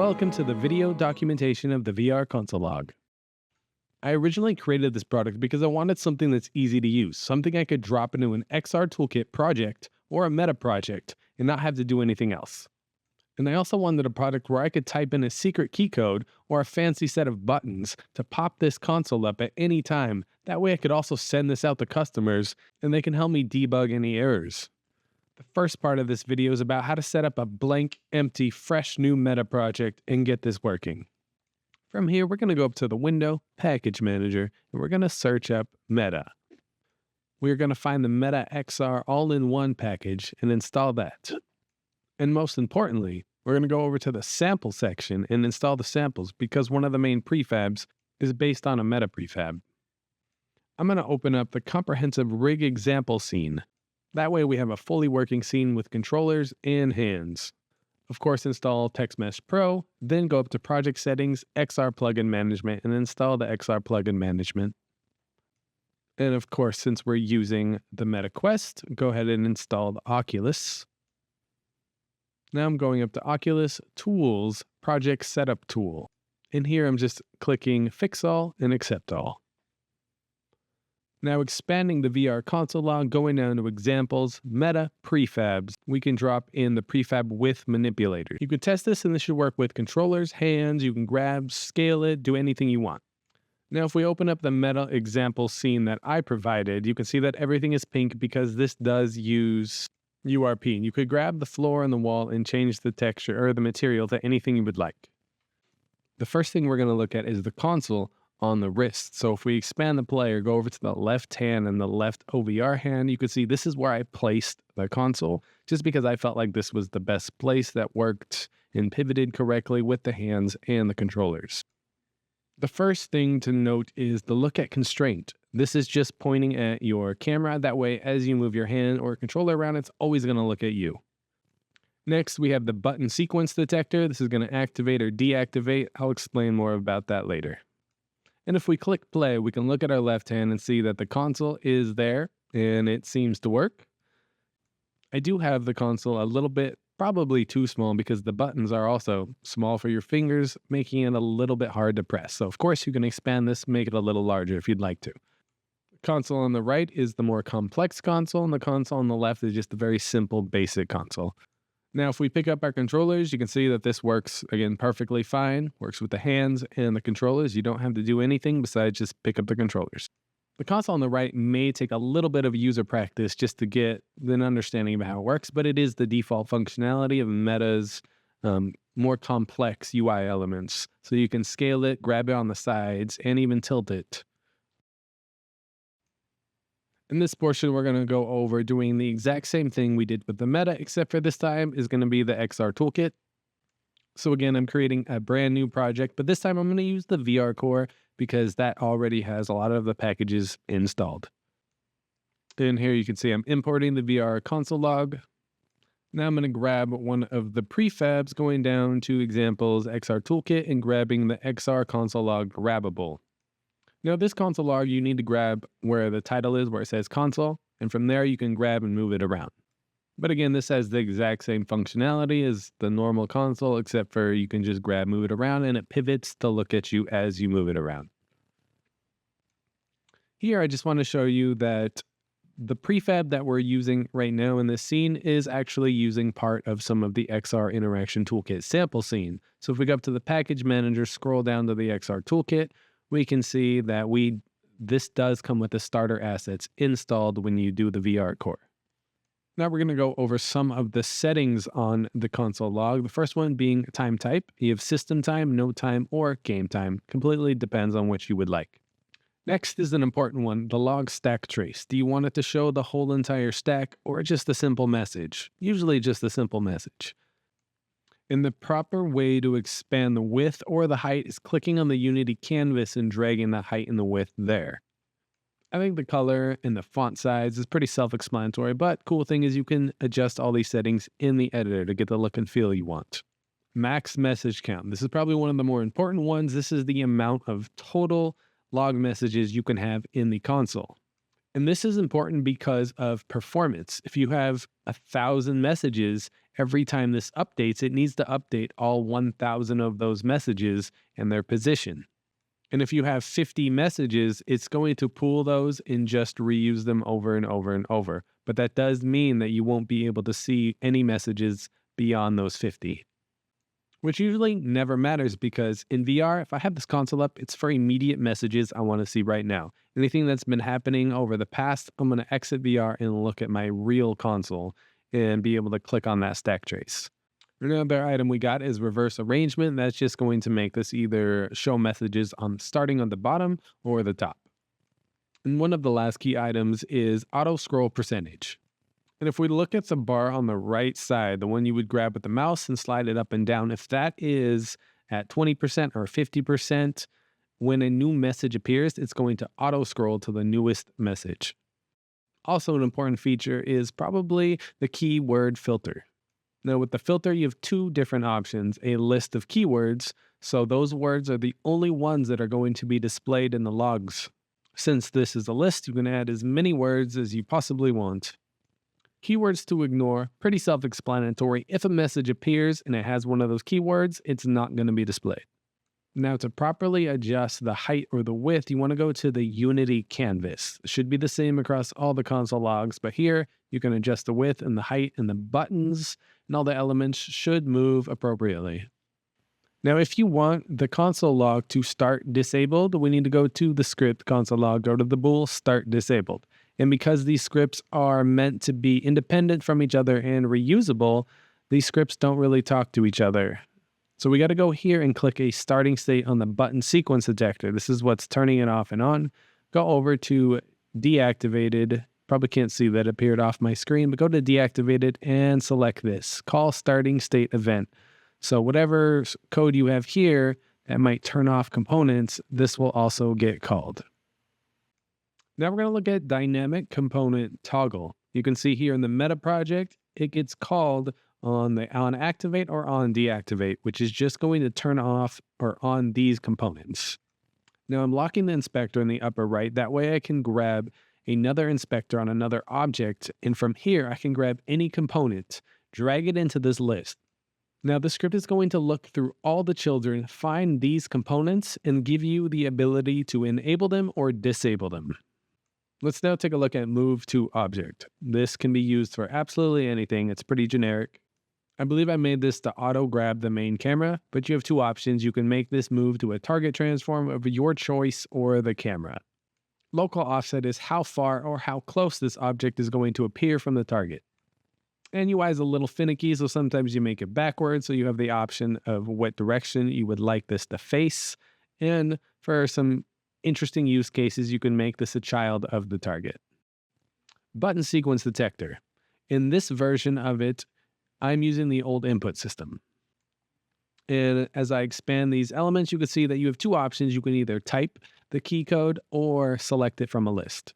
Welcome to the video documentation of the VR console log. I originally created this product because I wanted something that's easy to use, something I could drop into an XR Toolkit project or a meta project and not have to do anything else. And I also wanted a product where I could type in a secret key code or a fancy set of buttons to pop this console up at any time. That way I could also send this out to customers and they can help me debug any errors. The first part of this video is about how to set up a blank, empty, fresh new meta project and get this working. From here, we're going to go up to the window, Package Manager, and we're going to search up Meta. We're going to find the Meta XR all-in-one package and install that. And most importantly, we're going to go over to the sample section and install the samples because one of the main prefabs is based on a meta prefab. I'm going to open up the comprehensive rig example scene. That way we have a fully working scene with controllers and hands. Of course, install TextMesh Pro, then go up to Project Settings, XR Plugin Management, and install the XR Plugin Management. And of course, since we're using the Meta Quest, go ahead and install the Oculus. Now I'm going up to Oculus, Tools, Project Setup Tool. And here I'm just clicking Fix All and Accept All. Now expanding the VR console log, going down to Examples, Meta, Prefabs, we can drop in the prefab with manipulator. You can test this and this should work with controllers, hands, you can grab, scale it, do anything you want. Now if we open up the Meta example scene that I provided, you can see that everything is pink because this does use URP. And you could grab the floor and the wall and change the texture or the material to anything you would like. The first thing we're going to look at is the console on the wrist. So if we expand the player, go over to the left hand and the left OVR hand, you can see this is where I placed the console, just because I felt like this was the best place that worked and pivoted correctly with the hands and the controllers. The first thing to note is the look at constraint. This is just pointing at your camera. That way, as you move your hand or controller around, it's always going to look at you. Next, we have the button sequence detector. This is going to activate or deactivate. I'll explain more about that later. And if we click play, we can look at our left hand and see that the console is there and it seems to work. I do have the console a little bit, probably too small because the buttons are also small for your fingers, making it a little bit hard to press. So of course you can expand this, make it a little larger if you'd like to. The console on the right is the more complex console and the console on the left is just a very simple basic console. Now, if we pick up our controllers, you can see that this works, again, perfectly fine. Works with the hands and the controllers. You don't have to do anything besides just pick up the controllers. The console on the right may take a little bit of user practice just to get an understanding of how it works, but it is the default functionality of Meta's more complex UI elements. So you can scale it, grab it on the sides, and even tilt it. In this portion, we're going to go over doing the exact same thing we did with the Meta, except for this time is going to be the XR Toolkit. So again, I'm creating a brand new project, but this time I'm going to use the VR core because that already has a lot of the packages installed. And here you can see I'm importing the VR console log. Now I'm going to grab one of the prefabs, going down to Examples, XR Toolkit, and grabbing the XR console log grabbable. Now this console log, you need to grab where the title is, where it says console, and from there you can grab and move it around. But again, this has the exact same functionality as the normal console, except for you can just grab, move it around, and it pivots to look at you as you move it around. Here, I just want to show you that the prefab that we're using right now in this scene is actually using part of some of the XR Interaction Toolkit sample scene. So if we go up to the Package Manager, scroll down to the XR Toolkit, we can see that this does come with the starter assets installed when you do the VR core. Now we're going to go over some of the settings on the console log. The first one being time type. You have system time, no time, or game time. Completely depends on what you would like. Next is an important one, the log stack trace. Do you want it to show the whole entire stack or just a simple message? Usually just a simple message. And the proper way to expand the width or the height is clicking on the Unity canvas and dragging the height and the width there. I think the color and the font size is pretty self-explanatory, but cool thing is you can adjust all these settings in the editor to get the look and feel you want. Max message count. This is probably one of the more important ones. This is the amount of total log messages you can have in the console. And this is important because of performance. If you have 1,000 messages every time this updates, it needs to update all 1,000 of those messages and their position. And if you have 50 messages, it's going to pool those and just reuse them over and over and over. But that does mean that you won't be able to see any messages beyond those 50. Which usually never matters because in VR, if I have this console up, it's for immediate messages I want to see right now. Anything that's been happening over the past, I'm going to exit VR and look at my real console and be able to click on that stack trace. Another item we got is reverse arrangement. That's just going to make this either show messages starting on the bottom or the top. And one of the last key items is auto scroll percentage. And if we look at the bar on the right side, the one you would grab with the mouse and slide it up and down, if that is at 20% or 50%, when a new message appears, it's going to auto scroll to the newest message. Also, an important feature is probably the keyword filter. Now, with the filter, you have two different options, a list of keywords. So those words are the only ones that are going to be displayed in the logs. Since this is a list, you can add as many words as you possibly want. Keywords to ignore, pretty self-explanatory. If a message appears and it has one of those keywords, it's not going to be displayed. Now, to properly adjust the height or the width, you want to go to the Unity canvas. It should be the same across all the console logs, but here you can adjust the width and the height, and the buttons and all the elements should move appropriately. Now, if you want the console log to start disabled, we need to go to the script console log, go to the bool start disabled. And because these scripts are meant to be independent from each other and reusable, these scripts don't really talk to each other. So we got to go here and click a starting state on the button sequence detector. This is what's turning it off and on. Go over to deactivated. Probably can't see that appeared off my screen, but go to deactivated and select this. Call starting state event. So whatever code you have here that might turn off components, this will also get called. Now we're going to look at dynamic component toggle. You can see here in the meta project, it gets called on the on activate or on deactivate, which is just going to turn off or on these components. Now I'm locking the inspector in the upper right. That way I can grab another inspector on another object. And from here, I can grab any component, drag it into this list. Now the script is going to look through all the children, find these components, and give you the ability to enable them or disable them. Let's now take a look at move to object. This can be used for absolutely anything. It's pretty generic. I believe I made this to auto grab the main camera, but you have two options. You can make this move to a target transform of your choice or the camera. Local offset is how far or how close this object is going to appear from the target. And UI is a little finicky, so sometimes you make it backwards, so you have the option of what direction you would like this to face. And for some interesting use cases, you can make this a child of the target. Button sequence detector. In this version of it, I'm using the old input system. And as I expand these elements, you can see that you have two options. You can either type the key code or select it from a list.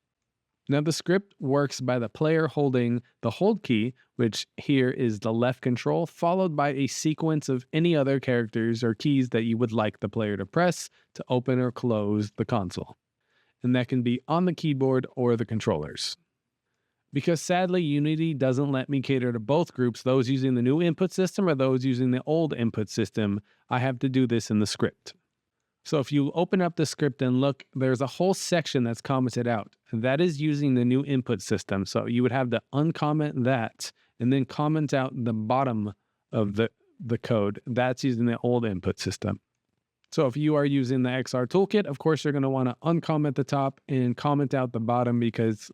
Now the script works by the player holding the hold key, which here is the left control, followed by a sequence of any other characters or keys that you would like the player to press to open or close the console. And that can be on the keyboard or the controllers. Because sadly, Unity doesn't let me cater to both groups, those using the new input system or those using the old input system, I have to do this in the script. So if you open up the script and look, there's a whole section that's commented out. That is using the new input system. So you would have to uncomment that and then comment out the bottom of the code. That's using the old input system. So if you are using the XR Toolkit, of course, you're going to want to uncomment the top and comment out the bottom because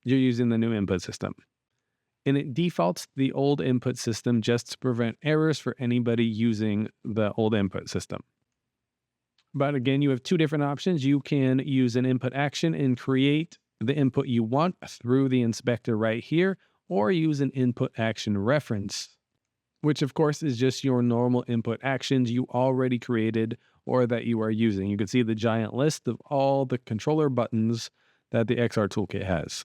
you're using the new input system. And it defaults the old input system just to prevent errors for anybody using the old input system. But again, you have two different options. You can use an input action and create the input you want through the inspector right here, or use an input action reference, which of course is just your normal input actions you already created or that you are using. You can see the giant list of all the controller buttons that the XR Toolkit has.